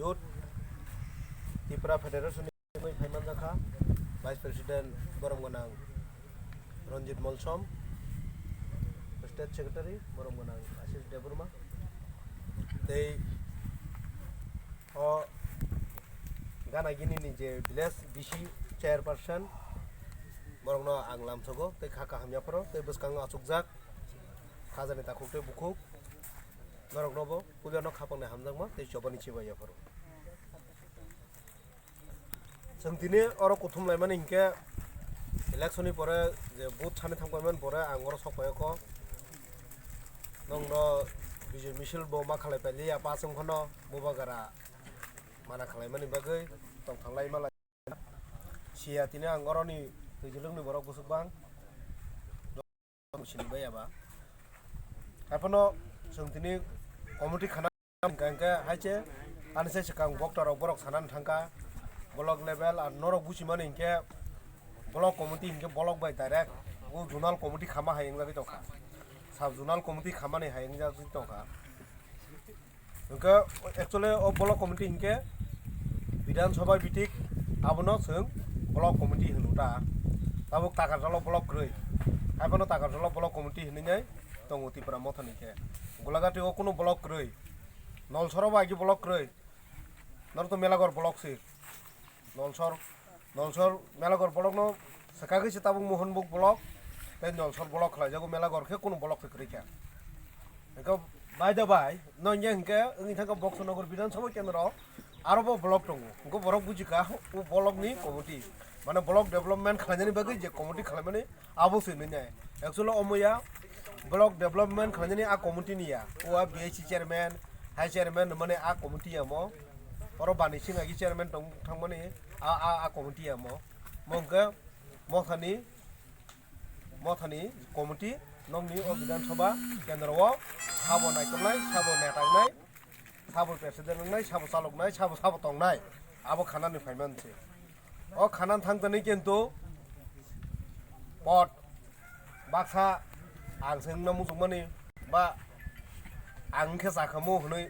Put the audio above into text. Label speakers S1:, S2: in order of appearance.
S1: Youth Tripura Federation Paiman Zakha Vice President Boromgonang Ronjit Molsom State Secretary Boromgonang Ashish Deburma they Gana gini ni je village bisi chairperson borongno ang lamsogo te khaka hamya pro te buskang asukjak khajani takukte bukuk noroknobo puliano khapangna hamjangma te chobani chibaya pro sangtine oro kuthumlai mani inke election ni pore je booth chani thangpaman pore ang oro sokpayako nongno bijay misil bo ma khalai pali apa sungkhono bobagara mana khalai mani bagai tong thanglai malai sia tine ang oro ni tujulung ni borok busuk bang musini bai aba apono sungtini committee khana gangka haiche anse sekang boktor borok sanan thangka block level R norok busi mane inke block committee inke block bai direct o zonal committee khama hayeng jagi tongkha sub zonal committee khamani hayeng jagi tongkha inke actually o block committee inke বিধান সভা বিটিক abono sung block committee hunuta tabuk takarjalo block groi abono takarjalo block committee hininai tongo Tripura mothanike golagati o kono block groi nolsoro bagi block groi norto melagor block si Nalchar Melaghar block নো সাকাগি সিতাবুং Mohanbhog block তে Nalchar block খলাই জাগো মেলাগর খে কোন block থেকে রেখা একা by the by নঞ্জে হংকে ইনি থাকা বক্সনগর বিধানসভা কেন্দ্র আরো ব্লক দङ গো বরক বুজিকা ও ব্লক নি কমিটি মানে ব্লক ডেভেলপমেন্ট খালানি বাগै যে কমিটি খালামানি আবুসে নিনাय एक्चुअली अमया ब्लक डेभलपमेंट खालामनायनि आ कमिटी निया ओ बीआईसी चेयरमैन हाई चेयरमैन माने आ कमिटी आमो oro bani singa gi chairman tong thangmani a committee amo mongke mothani committee nongni o bidan sabha kendra o sabo naitongnai sabo netangnai sabo president nai sabo saloknai sabo tongnai abo khanani phaimanse o khanan thangtani kintu pot baksa ang sengna musukmani ba ang khe sakhamu hnoi